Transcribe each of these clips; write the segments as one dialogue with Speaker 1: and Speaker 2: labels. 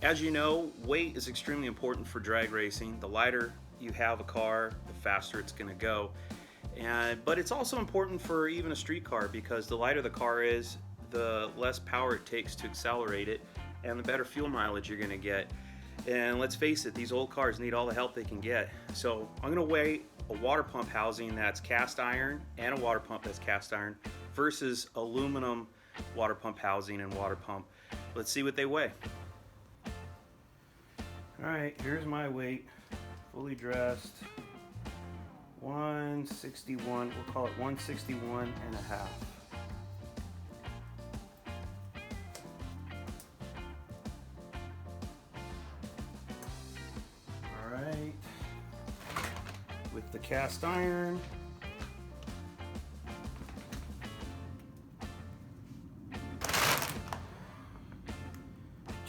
Speaker 1: as you know, weight is extremely important for drag racing. The lighter you have a car, the faster it's going to go. But it's also important for even a street car, because the lighter the car is, the less power it takes to accelerate it, and the better fuel mileage you're going to get. And let's face it, these old cars need all the help they can get. So I'm going to weigh a water pump housing that's cast iron and a water pump that's cast iron versus aluminum water pump housing and water pump. Let's see what they weigh. Alright, here's my weight, fully dressed, 161, we'll call it 161 and a half. Alright, with the cast iron,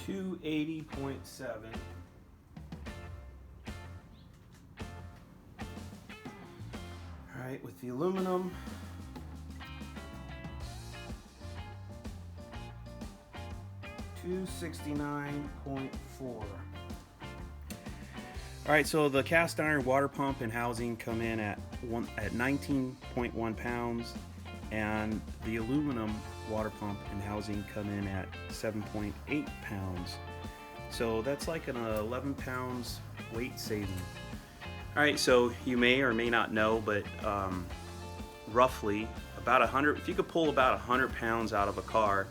Speaker 1: $280.7. Alright, with the aluminum, $269.4. Alright, so the cast iron water pump and housing come in at 19.1 pounds, and the aluminum water pump and housing come in at 7.8 pounds. So that's like an 11 pounds weight saving. Alright, so you may or may not know, but roughly about 100, if you could pull about 100 pounds out of a car,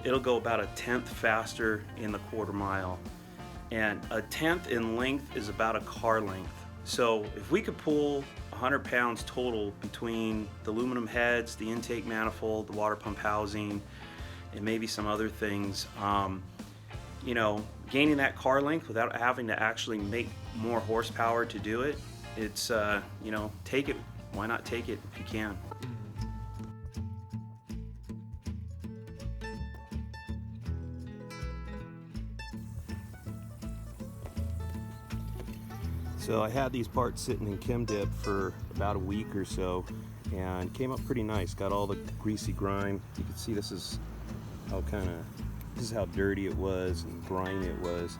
Speaker 1: it'll go about a tenth faster in the quarter mile. And a tenth in length is about a car length. So if we could pull 100 pounds total between the aluminum heads, the intake manifold, the water pump housing, and maybe some other things, you know, gaining that car length without having to actually make more horsepower to do it, it's, you know, take it. Why not take it if you can? So I had these parts sitting in chem dip for about a week or so, and came up pretty nice. Got all the greasy grime. You can see this is how dirty it was and grimy it was.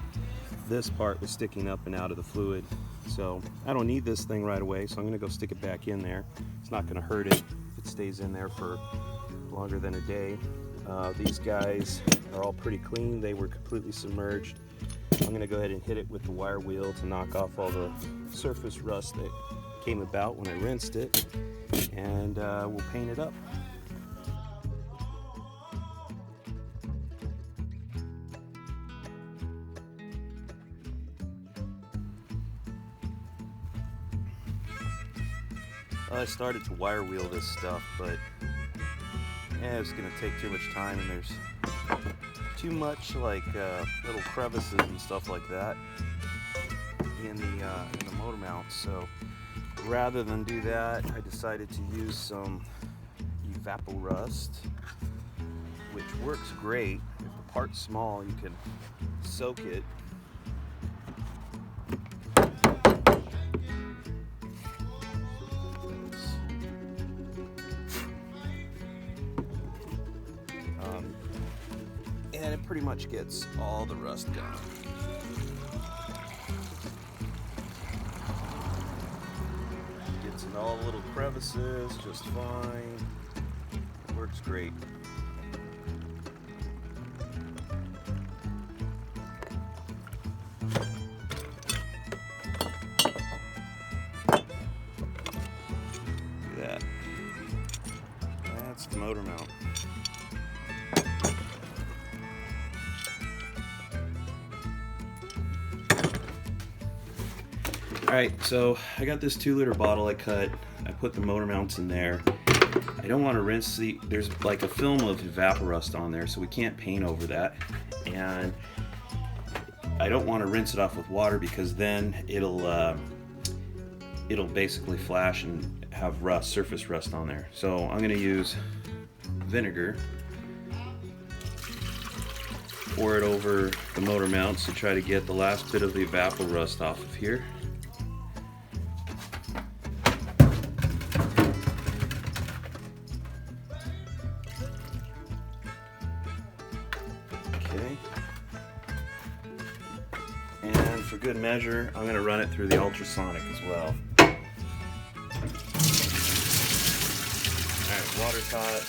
Speaker 1: This part was sticking up and out of the fluid. So I don't need this thing right away, so I'm gonna go stick it back in there. It's not gonna hurt it if it stays in there for longer than a day. These guys are all pretty clean. They were completely submerged. I'm going to go ahead and hit it with the wire wheel to knock off all the surface rust that came about when I rinsed it, and we'll paint it up. I started to wire wheel this stuff, but it's going to take too much time, and there's too much like little crevices and stuff like that in the motor mount. So rather than do that, I decided to use some Evapo-Rust, which works great. If the part's small, you can soak it. And it pretty much gets all the rust gone. Gets in all the little crevices just fine. It works great. Look at that. That's the motor mount. Alright, so I got this 2-liter bottle I cut. I put the motor mounts in there. I don't want to rinse there's like a film of Evapo-Rust on there, so we can't paint over that. And I don't want to rinse it off with water, because then it'll basically flash and have surface rust on there. So I'm going to use vinegar, pour it over the motor mounts to try to get the last bit of the Evapo-Rust off of here. for good measure, I'm going to run it through the ultrasonic as well. Alright, water's hot.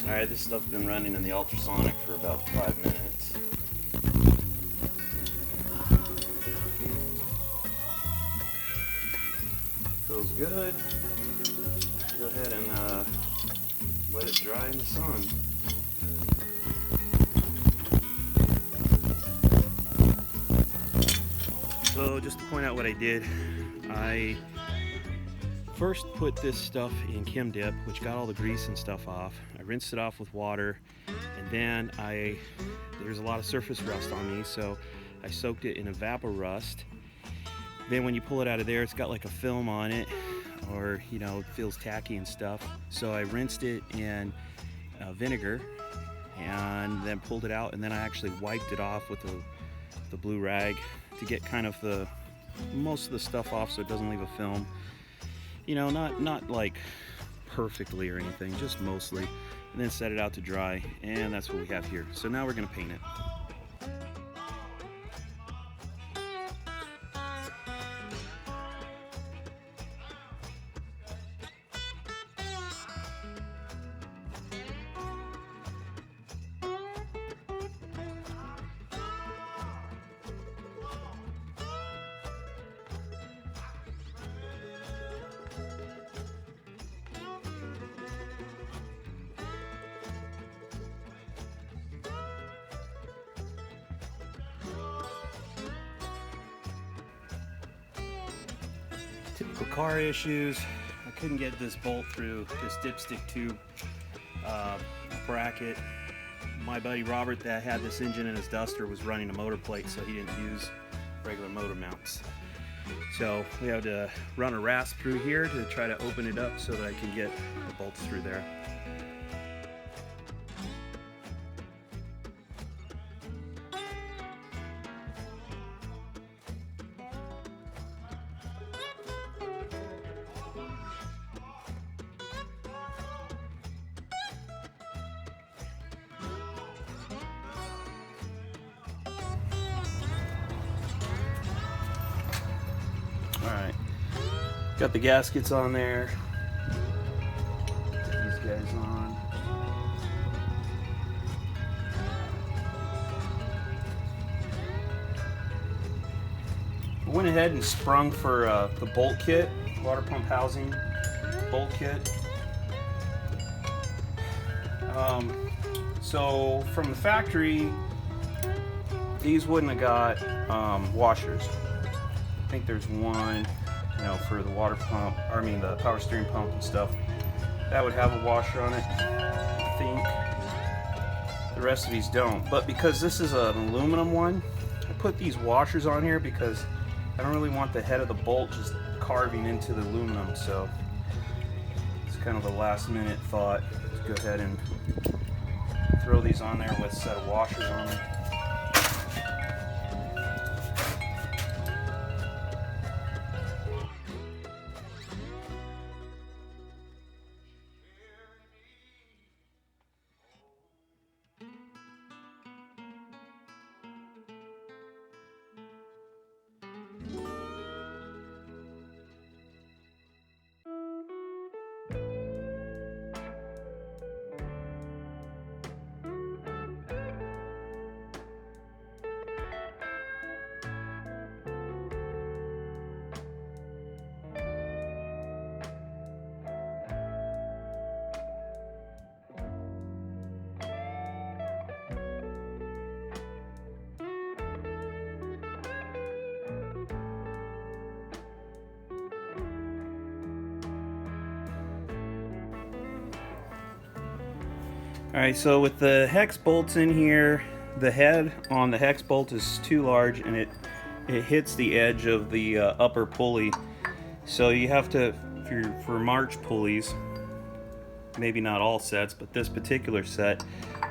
Speaker 1: Alright, this stuff's been running in the ultrasonic for about 5 minutes. Feels good. Go ahead and let it dry in the sun. So just to point out what I did, I first put this stuff in Chem Dip, which got all the grease and stuff off. I rinsed it off with water, and then there's a lot of surface rust on these, so I soaked it in Evaporust. Then when you pull it out of there, it's got like a film on it, or you know, it feels tacky and stuff. So I rinsed it in vinegar and then pulled it out, and then I actually wiped it off with the blue rag to get kind of most of the stuff off so it doesn't leave a film. You know, not like perfectly or anything, just mostly, and then set it out to dry, and that's what we have here. So now we're going to paint it. Typical car issues. I couldn't get this bolt through this dipstick tube bracket. My buddy Robert that had this engine in his Duster was running a motor plate, so he didn't use regular motor mounts. So we had to run a rasp through here to try to open it up so that I can get the bolts through there. Alright, got the gaskets on there. Get these guys on. I went ahead and sprung for the bolt kit, water pump housing bolt kit. So from the factory, these wouldn't have got washers. I think there's one, you know, for the water pump, or I mean the power steering pump and stuff. That would have a washer on it, I think. The rest of these don't. But because this is an aluminum one, I put these washers on here because I don't really want the head of the bolt just carving into the aluminum. So it's kind of a last minute thought to go ahead and throw these on there with a set of washers on them. Alright, so with the hex bolts in here, the head on the hex bolt is too large and it hits the edge of the upper pulley. So you have to, for March pulleys, maybe not all sets, but this particular set,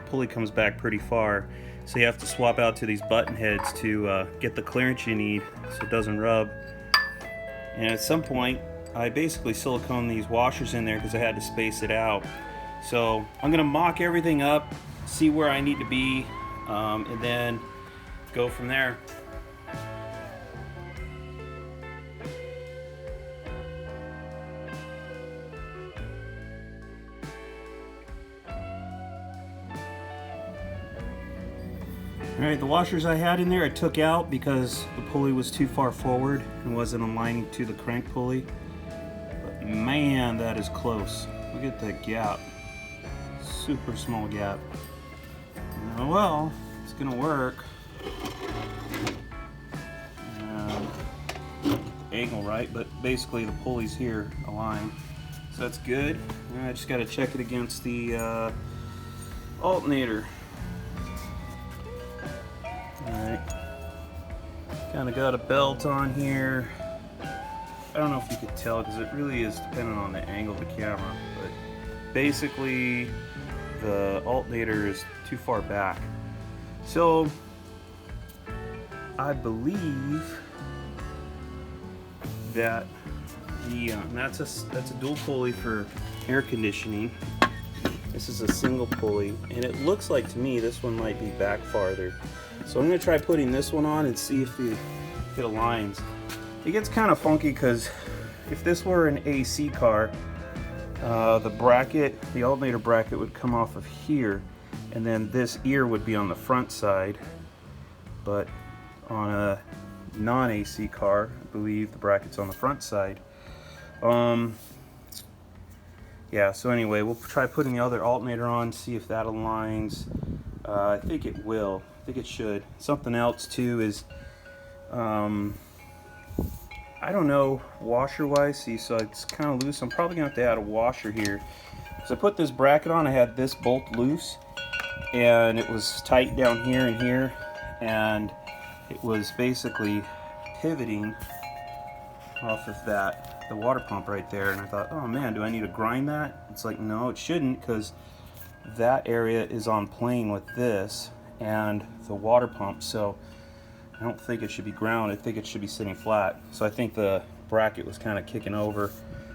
Speaker 1: pulley comes back pretty far. So you have to swap out to these button heads to get the clearance you need so it doesn't rub. And at some point, I basically silicone these washers in there because I had to space it out. So I'm gonna mock everything up, see where I need to be, and then go from there. Alright, the washers I had in there I took out because the pulley was too far forward and wasn't aligning to the crank pulley. But man, that is close. Look at that gap. Super small gap. Oh well, it's gonna work. Get the angle right, but basically the pulley's here aligned. So that's good. And I just gotta check it against the alternator. Alright, kind of got a belt on here. I don't know if you could tell because it really is dependent on the angle of the camera, but basically the alternator is too far back. So I believe that that's a dual pulley for air conditioning. This is a single pulley, and it looks like to me this one might be back farther. So I'm going to try putting this one on and see if it aligns. It gets kind of funky because if this were an AC car, the alternator bracket would come off of here, and then this ear would be on the front side. But on a non-AC car, I believe the bracket's on the front side. Yeah, so anyway, we'll try putting the other alternator on, see if that aligns. I think it will. I think it should. Something else too is, I don't know, washer-wise, see, so it's kind of loose. I'm probably going to have to add a washer here. Because I put this bracket on, I had this bolt loose, and it was tight down here and here, and it was basically pivoting off of the water pump right there, and I thought, oh man, do I need to grind that? It's like, no, it shouldn't, because that area is on plane with this and the water pump, so I don't think it should be ground. I think it should be sitting flat. So I think the bracket was kind of kicking over.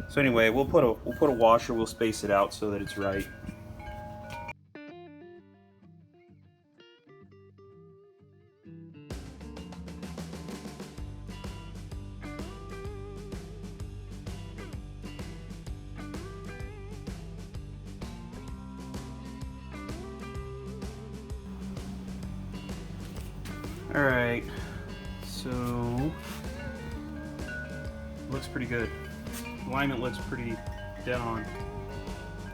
Speaker 1: So anyway, we'll put a washer. We'll space it out so that it's right. Alright, so looks pretty good. Alignment looks pretty dead on.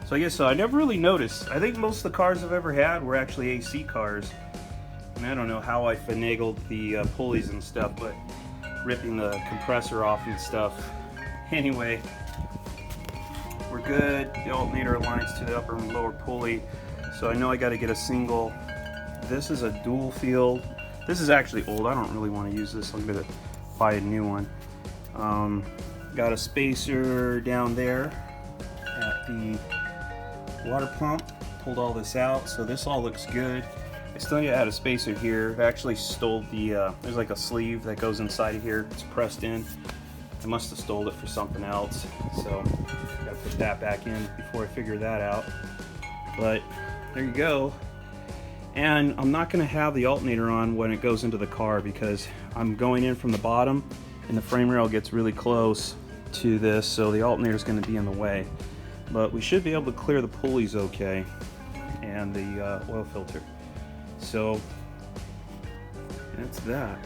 Speaker 1: So I guess I never really noticed. I think most of the cars I've ever had were actually AC cars. And I don't know how I finagled the pulleys and stuff, but ripping the compressor off and stuff. Anyway, we're good. The alternator aligns to the upper and lower pulley. So I know I got to get a single. This is a dual field. This is actually old. I don't really want to use this. I'm going to buy a new one. Got a spacer down there at the water pump. Pulled all this out, so this all looks good. I still need to add a spacer here. I actually stole there's like a sleeve that goes inside of here. It's pressed in. I must have stole it for something else, so gotta put that back in before I figure that out. But there you go. And I'm not going to have the alternator on when it goes into the car because I'm going in from the bottom and the frame rail gets really close to this, so the alternator is going to be in the way. But we should be able to clear the pulleys okay and the oil filter. So that's that.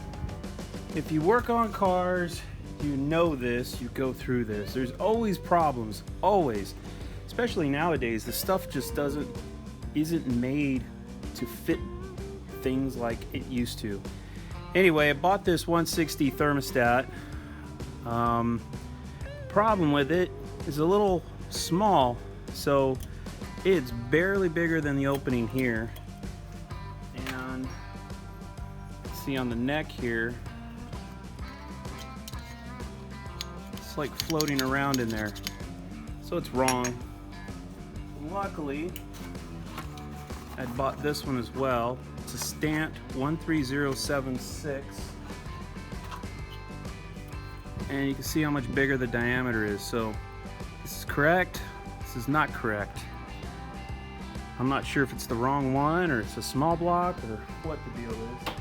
Speaker 1: If you work on cars, you know this, you go through this. There's always problems, always. Especially nowadays, the stuff just isn't made to fit things like it used to. Anyway, I bought this 160 thermostat. Problem with it is a little small, so it's barely bigger than the opening here. And see on the neck here, it's like floating around in there, so it's wrong. Luckily, I bought this one as well. It's a Stant 13076. And you can see how much bigger the diameter is. So this is correct. This is not correct. I'm not sure if it's the wrong one or it's a small block or what the deal is.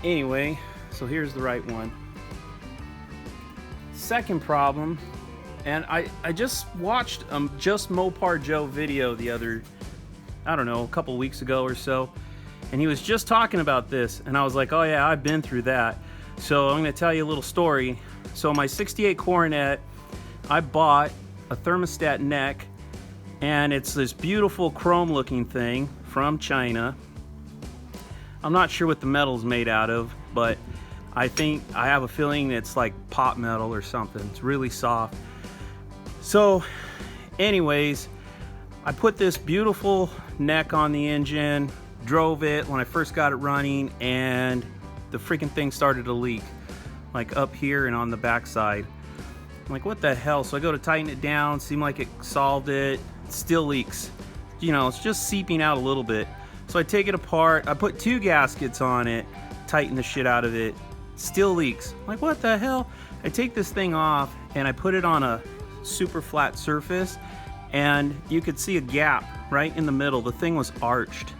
Speaker 1: Anyway, so here's the right one. Second problem, and I just watched Just Mopar Joe video the other, I don't know, a couple weeks ago or so, and he was just talking about this, and I was like, oh yeah, I've been through that. So I'm going to tell you a little story. So my 68 Coronet, I bought a thermostat neck, and it's this beautiful chrome looking thing from China. I'm not sure what the metal's made out of, but I have a feeling it's like pot metal or something. It's really soft. So anyways, I put this beautiful neck on the engine, drove it when I first got it running, and the freaking thing started to leak, like up here and on the back side. I'm like, what the hell? So I go to tighten it down, seemed like it solved it. It still leaks. You know, it's just seeping out a little bit. So I take it apart, I put 2 gaskets on it, tighten the shit out of it, still leaks. I'm like, what the hell? I take this thing off and I put it on a super flat surface, and you could see a gap right in the middle. The thing was arched.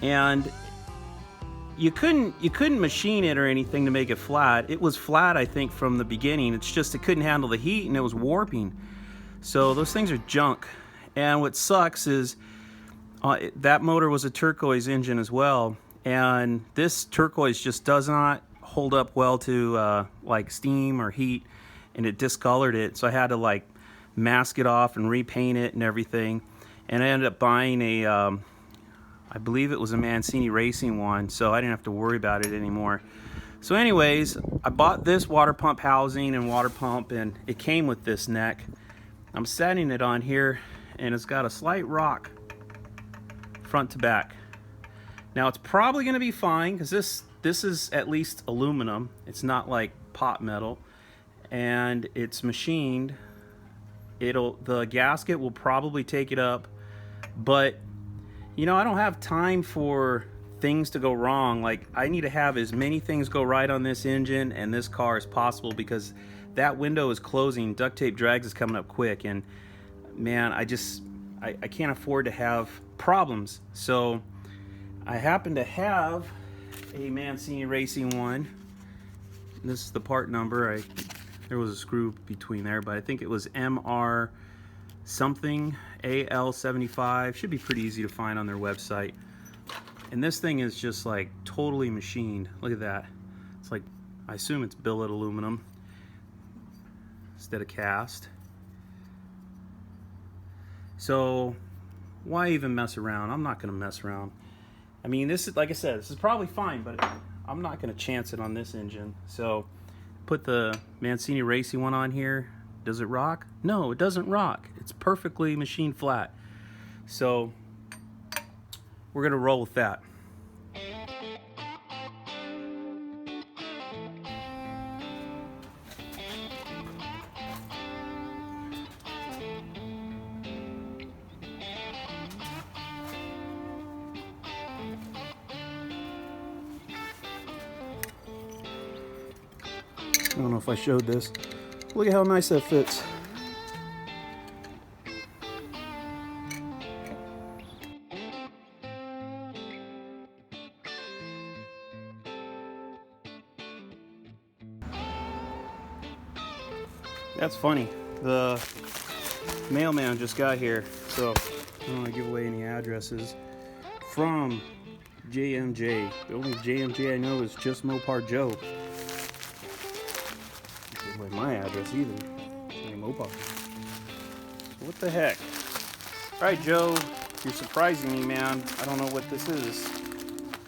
Speaker 1: And you couldn't machine it or anything to make it flat. It was flat, I think, from the beginning. It's just it couldn't handle the heat and it was warping. So those things are junk. And what sucks is that motor was a turquoise engine as well, and this turquoise just does not hold up well to like steam or heat, and it discolored it. So I had to like mask it off and repaint it and everything. And I ended up buying a I believe it was a Mancini Racing one, so I didn't have to worry about it anymore. So anyways, I bought this water pump housing and water pump, and it came with this neck. I'm setting it on here, and it's got a slight rock front to back. Now it's probably going to be fine because this is at least aluminum. It's not like pot metal, and it's machined. The gasket will probably take it up, but you know, I don't have time for things to go wrong. Like, I need to have as many things go right on this engine and this car as possible, because that window is closing. Duct tape drags is coming up quick, and man, I can't afford to have problems. So I happen to have a Mancini Racing one. This is the part number. There was a screw between there, but I think it was MR something AL75. Should be pretty easy to find on their website. And this thing is just like totally machined. Look at that. It's like, I assume it's billet aluminum instead of cast. So why even mess around? I'm not gonna mess around. I mean, this is, like I said, this is probably fine, but I'm not gonna chance it on this engine. So put the Mancini Racing one on here. Does it rock? No, it doesn't rock. It's perfectly machined flat. So we're gonna roll with that. I don't know if I showed this. Look at how nice that fits. That's funny. The mailman just got here, so I don't want to give away any addresses. From JMJ. The only JMJ I know is Just Mopar Joe. Don't give away my address either. It's Mopar. So what the heck? Alright, Joe, you're surprising me, man. I don't know what this is.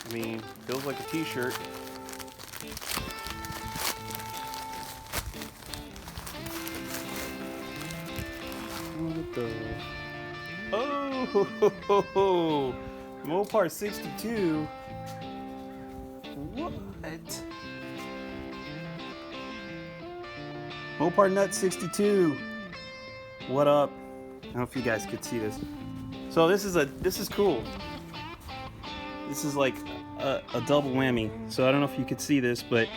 Speaker 1: I mean, feels like a t-shirt. What the? Oh, ho, ho, ho, ho. Mopar 62. What? Mopar Nut 62. What up? don't know if you guys could see this. So this is cool. This is like a double whammy. So I don't know if you could see this, but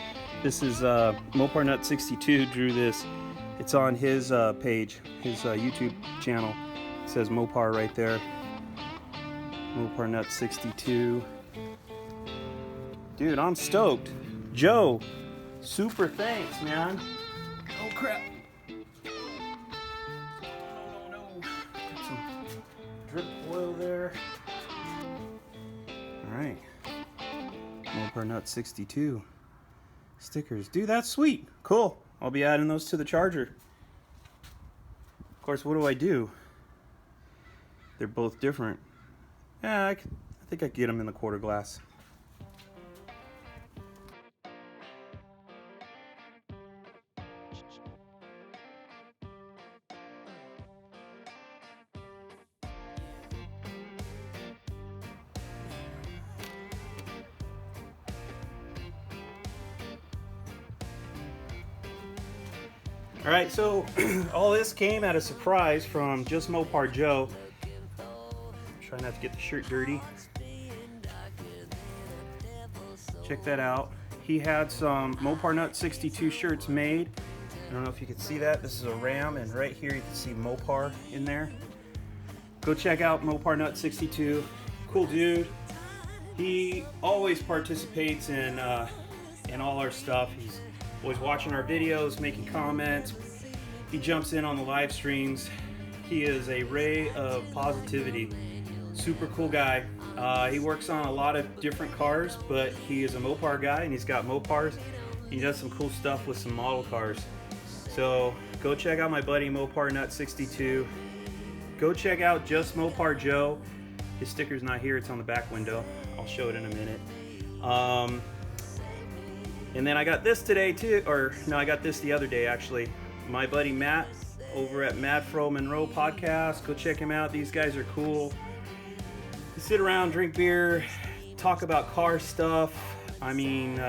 Speaker 1: this is Mopar Nut 62 drew this. It's on his page, his YouTube channel. It says Mopar right there. Mopar Nut 62. Dude, I'm stoked. Joe, super thanks, man. Oh crap. No. Got some drip oil there. Alright. Mopar Nut 62. Stickers. Dude, that's sweet. Cool. I'll be adding those to the charger. Of course, what do? They're both different. Yeah, I think I could get them in the quarter glass. All right, so all this came at a surprise from Just Mopar Joe. Try not to get the shirt dirty. Check that out. He had some Mopar Nut 62 shirts made. I don't know if you can see that. This is a Ram, and right here you can see Mopar in there. Go check out Mopar Nut 62. Cool dude. He always participates in all our stuff. He's always watching our videos, making comments. He jumps in on the live streams. He is a ray of positivity. Super cool guy. He works on a lot of different cars, but he is a Mopar guy, and he's got Mopars. He does some cool stuff with some model cars. So go check out my buddy Mopar Nut 62. Go check out Just Mopar Joe. His sticker's not here, it's on the back window. I'll show it in a minute. And then I got this today too, or no, I got this the other day actually. My buddy Matt over at Matt Fro Monroe podcast. Go check him out. These guys are cool. We sit around, drink beer, talk about car stuff. I mean,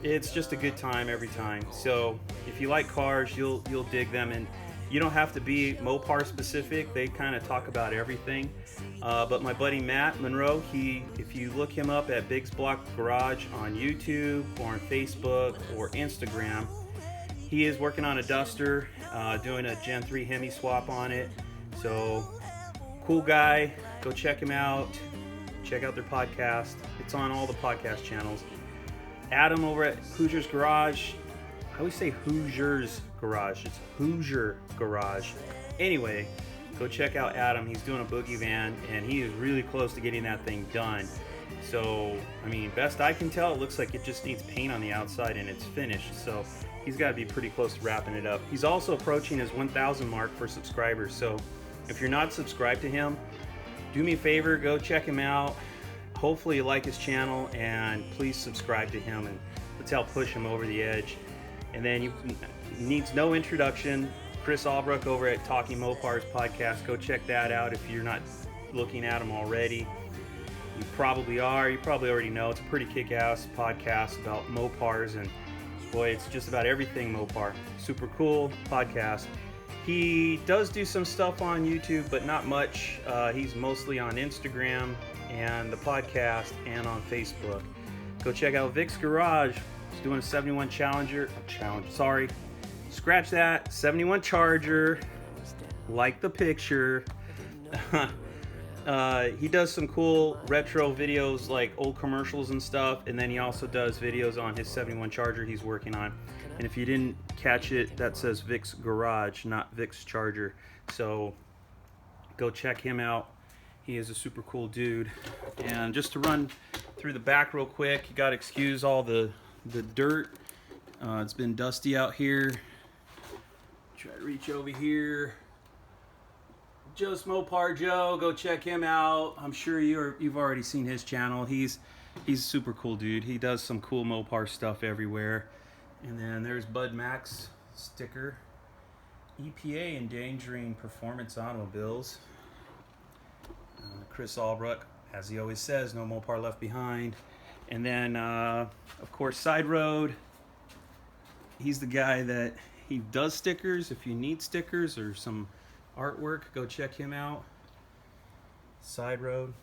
Speaker 1: it's just a good time every time. So if you like cars, you'll dig them, and you don't have to be Mopar specific. They kind of talk about everything. But my buddy Matt Monroe, if you look him up at Biggs Block Garage on YouTube or on Facebook or Instagram, he is working on a Duster, doing a Gen 3 Hemi swap on it. So cool guy. Go check him out. Check out their podcast. It's on all the podcast channels. Adam over at Hoosiers Garage. I always say Hoosiers Garage. It's Hoosier Garage. Anyway, go check out Adam. He's doing a boogie van, and he is really close to getting that thing done. So, I mean, best I can tell, it looks like it just needs paint on the outside and it's finished. So he's got to be pretty close to wrapping it up. He's also approaching his 1,000 mark for subscribers. So if you're not subscribed to him, do me a favor, go check him out. Hopefully you like his channel, and please subscribe to him, and let's help push him over the edge. And then you needs no introduction. Chris Albrook over at Talking Mopars podcast. Go check that out if you're not looking at him already. You probably are. You probably already know. It's a pretty kick-ass podcast about Mopars, and boy, it's just about everything Mopar. Super cool podcast. He does do some stuff on YouTube, but not much. He's mostly on Instagram and the podcast and on Facebook. Go check out Vic's Garage. He's doing a 71 Scratch that. 71 Charger. Like the picture. He does some cool retro videos, like old commercials and stuff, and then he also does videos on his 71 Charger he's working on. And if you didn't catch it, that says Vic's Garage, not Vic's Charger. So go check him out. He is a super cool dude. And just to run through the back real quick, you gotta excuse all the dirt. It's been dusty out here. Try to reach over here. Just Mopar Joe, go check him out. I'm sure you've already seen his channel. He's a super cool dude. He does some cool Mopar stuff everywhere. And then there's Bud Max sticker. EPA endangering performance automobiles. Chris Albrook, as he always says, no Mopar left behind. And then, of course, Side Road. He's the guy that he does stickers. If you need stickers or some artwork. Go check him out. Side road.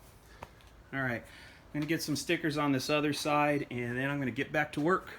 Speaker 1: All right, I'm gonna get some stickers on this other side, and then I'm gonna get back to work.